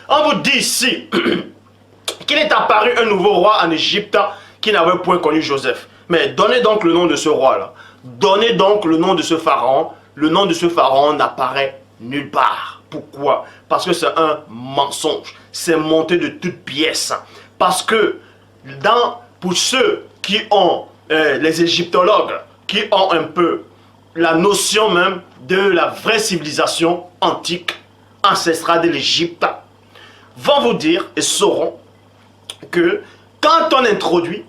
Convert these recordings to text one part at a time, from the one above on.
On vous dit ici qu'il est apparu un nouveau roi en Égypte qui n'avait point connu Joseph. Mais donnez donc le nom de ce roi-là. Donnez donc le nom de ce pharaon. Le nom de ce pharaon n'apparaît nulle part. Pourquoi? Parce que c'est un mensonge. C'est monté de toutes pièces. Parce que pour ceux qui ont, les égyptologues, qui ont un peu la notion même de la vraie civilisation antique, ancestrale de l'Égypte, vont vous dire et sauront que quand on introduit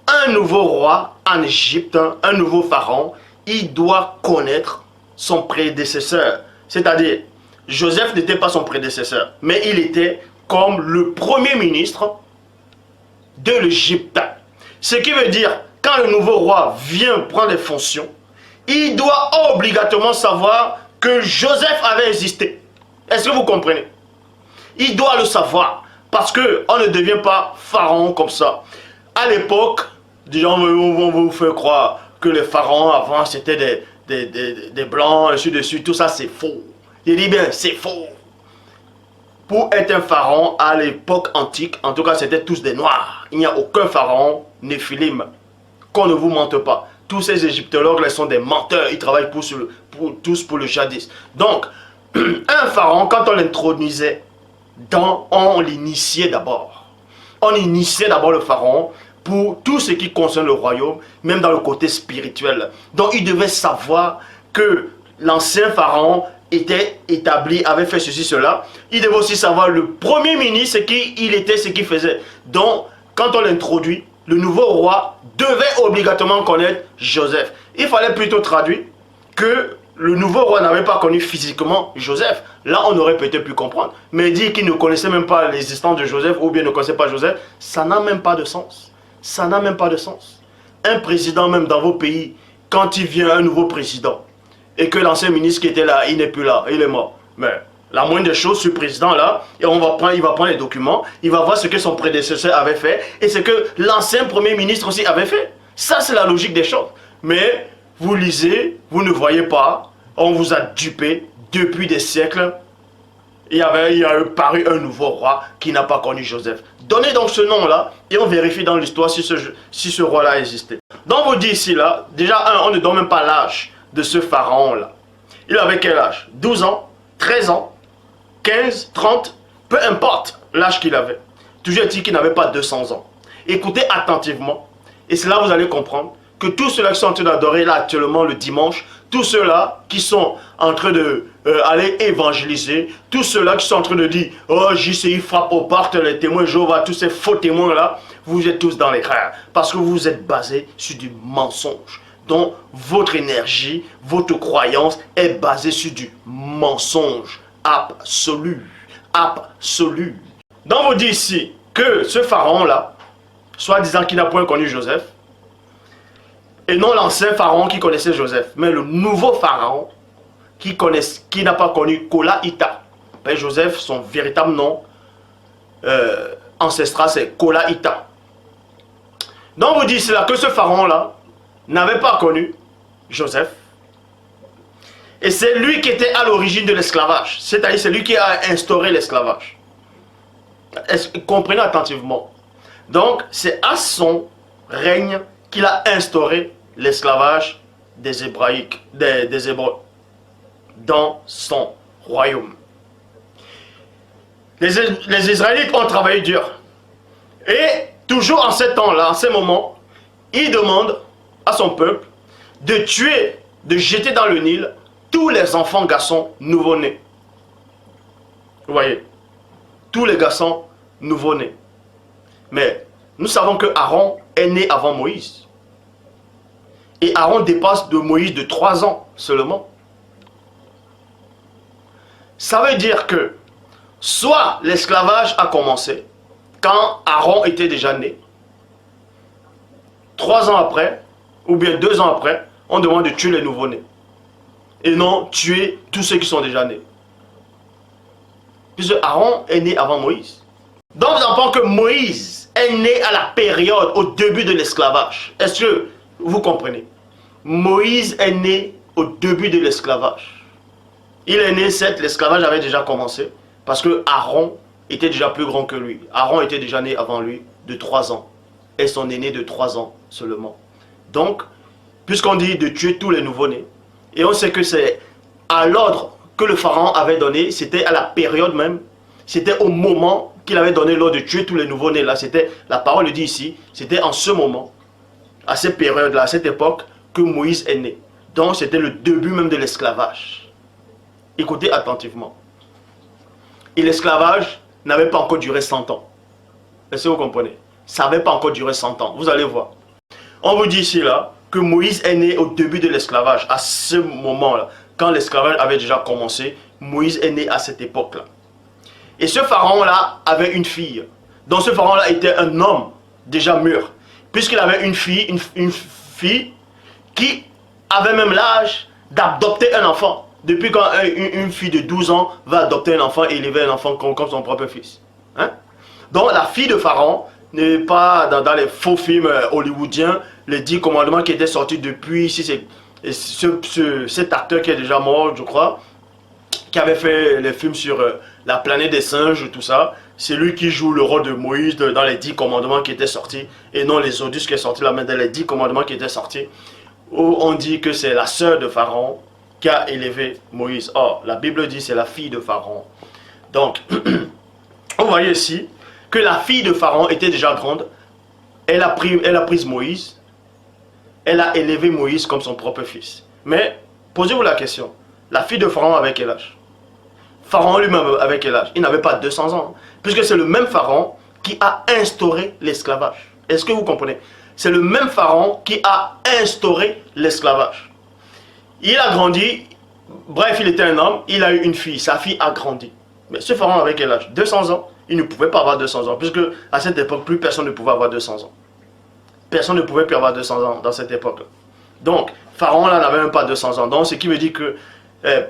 un nouveau roi en Égypte, un nouveau pharaon, il doit connaître son prédécesseur. C'est-à-dire, Joseph n'était pas son prédécesseur, mais il était comme le premier ministre de l'Égypte. Ce qui veut dire, quand le nouveau roi vient prendre les fonctions, il doit obligatoirement savoir que Joseph avait existé. Est-ce que vous comprenez? Il doit le savoir, parce qu'on ne devient pas pharaon comme ça. À l'époque, des gens vont vous faire croire que les pharaons avant c'était des blancs, ainsi de suite. Tout ça c'est faux. Je dis bien, c'est faux. Pour être un pharaon à l'époque antique, en tout cas c'était tous des noirs. Il n'y a aucun pharaon néphilim. Qu'on ne vous mente pas. Tous ces égyptologues là sont des menteurs. Ils travaillent tous pour le jadis. Donc, un pharaon, quand on l'intronisait, on l'initiait d'abord. On initiait d'abord le pharaon pour tout ce qui concerne le royaume, même dans le côté spirituel. Donc il devait savoir que l'ancien pharaon était établi, avait fait ceci, cela. Il devait aussi savoir le premier ministre, qui il était, ce qu'il faisait. Donc quand on l'introduit, le nouveau roi devait obligatoirement connaître Joseph. Il fallait plutôt traduire que le nouveau roi n'avait pas connu physiquement Joseph. Là, on aurait peut-être pu comprendre. Mais dire qu'il ne connaissait même pas l'existence de Joseph ou bien ne connaissait pas Joseph, ça n'a même pas de sens. Ça n'a même pas de sens. Un président, même dans vos pays, quand il vient un nouveau président, et que l'ancien ministre qui était là, il n'est plus là, il est mort. Mais la moindre des choses, ce président-là, il va prendre les documents, il va voir ce que son prédécesseur avait fait, et ce que l'ancien premier ministre aussi avait fait. Ça, c'est la logique des choses. Mais vous lisez, vous ne voyez pas, on vous a dupé depuis des siècles. Il y a paru un nouveau roi qui n'a pas connu Joseph. Donnez donc ce nom-là et on vérifie dans l'histoire si ce roi-là existait. Donc on vous dit ici, là, déjà, on ne donne même pas l'âge de ce pharaon-là. Il avait quel âge? 12 ans, 13 ans, 15, 30, peu importe l'âge qu'il avait. Toujours est-il qu'il n'avait pas 200 ans. Écoutez attentivement, et c'est là que vous allez comprendre que tous ceux-là qui sont en train d'adorer là actuellement le dimanche, tous ceux-là qui sont en train de aller évangéliser, tous ceux-là qui sont en train de dire « Oh, JCI frappe aux portes, les témoins Jéhovah, tous ces faux témoins-là », vous êtes tous dans l'erreur. Parce que vous êtes basés sur du mensonge. Donc, votre énergie, votre croyance est basée sur du mensonge absolu. Absolu. Donc, on vous dit ici que ce pharaon-là, soi-disant qu'il n'a point connu Joseph, et non l'ancien pharaon qui connaissait Joseph, mais le nouveau pharaon qui n'a pas connu Kola-Ita. Joseph, son véritable nom ancestral, c'est Kola-Ita. Donc, on vous dit cela que ce pharaon-là n'avait pas connu Joseph. Et c'est lui qui était à l'origine de l'esclavage. C'est-à-dire, c'est lui qui a instauré l'esclavage. Comprenez attentivement. Donc, c'est à son règne qu'il a instauré l'esclavage des Hébraïques, des Hébreux, dans son royaume. Les Israélites ont travaillé dur. Et toujours en ce temps-là, en ce moment, il demande à son peuple de tuer, de jeter dans le Nil tous les enfants garçons nouveau-nés. Vous voyez, tous les garçons nouveau-nés. Mais nous savons que Aaron est né avant Moïse. Et Aaron dépasse de Moïse de 3 ans seulement. Ça veut dire que soit l'esclavage a commencé quand Aaron était déjà né. 3 ans après, ou bien 2 ans après, on demande de tuer les nouveau-nés. Et non tuer tous ceux qui sont déjà nés. Puisque Aaron est né avant Moïse. Donc nous apprenons que Moïse est né à la période, au début de l'esclavage. Est-ce que vous comprenez? Moïse est né au début de l'esclavage. Il est né, certes, l'esclavage avait déjà commencé, parce que Aaron était déjà plus grand que lui. Aaron était déjà né avant lui de 3 ans. Et son aîné de 3 ans seulement. Donc, puisqu'on dit de tuer tous les nouveau-nés, et on sait que c'est à l'ordre que le pharaon avait donné, c'était à la période même, c'était au moment qu'il avait donné l'ordre de tuer tous les nouveau-nés. Là, c'était, la parole le dit ici, c'était en ce moment, à cette période-là, à cette époque, que Moïse est né. Donc, c'était le début même de l'esclavage. Écoutez attentivement. Et l'esclavage n'avait pas encore duré 100 ans. Est-ce que vous comprenez? Ça n'avait pas encore duré 100 ans. Vous allez voir. On vous dit ici, là, que Moïse est né au début de l'esclavage. À ce moment-là, quand l'esclavage avait déjà commencé, Moïse est né à cette époque-là. Et ce pharaon-là avait une fille. Donc ce pharaon-là était un homme déjà mûr. Puisqu'il avait une fille qui avait même l'âge d'adopter un enfant. Depuis quand une fille de 12 ans va adopter un enfant et élever un enfant comme son propre fils. Hein? Donc la fille de Pharaon n'est pas dans les faux films hollywoodiens, les 10 commandements qui étaient sortis depuis, ici c'est cet acteur qui est déjà mort, je crois, qui avait fait les films sur la planète des singes, tout ça. C'est lui qui joue le rôle de Moïse dans les 10 commandements qui étaient sortis, et non les Exodus qui est sorti là, mais dans les 10 commandements qui étaient sortis, où on dit que c'est la sœur de Pharaon qui a élevé Moïse. Or, la Bible dit c'est la fille de Pharaon. Donc, on voyait ici que la fille de Pharaon était déjà grande. Elle a pris Moïse. Elle a élevé Moïse comme son propre fils. Mais, posez-vous la question. La fille de Pharaon avait quel âge? Pharaon lui-même avait quel âge? Il n'avait pas 200 ans. Puisque c'est le même Pharaon qui a instauré l'esclavage. Est-ce que vous comprenez? C'est le même Pharaon qui a instauré l'esclavage. Il a grandi, bref, il était un homme, il a eu une fille, sa fille a grandi. Mais ce Pharaon avait quel âge? 200 ans. Il ne pouvait pas avoir 200 ans, puisque à cette époque, plus personne ne pouvait avoir 200 ans. Personne ne pouvait plus avoir 200 ans dans cette époque-là. Donc, Pharaon là n'avait même pas 200 ans. Donc, ce qui veut dire que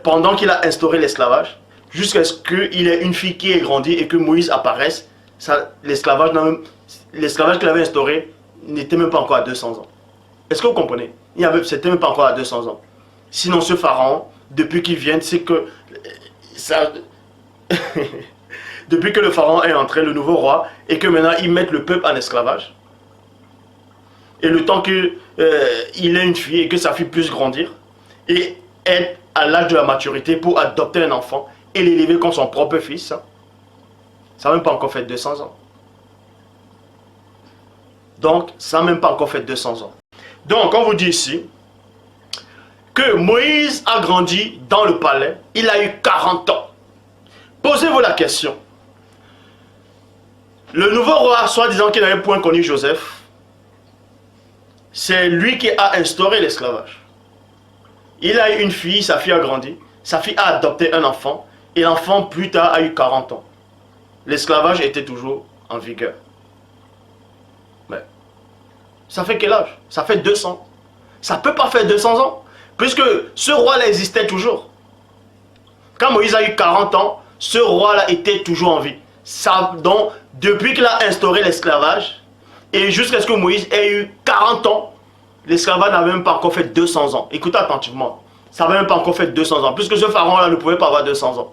pendant qu'il a instauré l'esclavage, jusqu'à ce qu'il ait une fille qui ait grandi et que Moïse apparaisse, l'esclavage qu'il avait instauré n'était même pas encore à 200 ans. Est-ce que vous comprenez? C'était même pas encore à 200 ans. Sinon, ce Pharaon, depuis qu'il vient, c'est que depuis que le Pharaon est entré, le nouveau roi, et que maintenant ils mettent le peuple en esclavage, et le temps qu'il ait une fille et que sa fille puisse grandir, et être à l'âge de la maturité pour adopter un enfant et l'élever comme son propre fils, ça n'a même pas encore fait 200 ans. Donc, ça n'a même pas encore fait 200 ans. Donc, on vous dit ici que Moïse a grandi dans le palais, il a eu 40 ans. Posez-vous la question. Le nouveau roi, soi-disant qu'il n'avait point connu Joseph, c'est lui qui a instauré l'esclavage. Il a eu une fille, sa fille a grandi, sa fille a adopté un enfant, et l'enfant plus tard a eu 40 ans. L'esclavage était toujours en vigueur. Mais ça fait quel âge? Ça fait 200. Ça ne peut pas faire 200 ans, puisque ce roi-là existait toujours. Quand Moïse a eu 40 ans, ce roi-là était toujours en vie. Donc, depuis qu'il a instauré l'esclavage, et jusqu'à ce que Moïse ait eu 40 ans, l'esclavage n'avait même pas encore fait 200 ans. Écoutez attentivement, ça n'avait même pas encore fait 200 ans, puisque ce pharaon-là ne pouvait pas avoir 200 ans.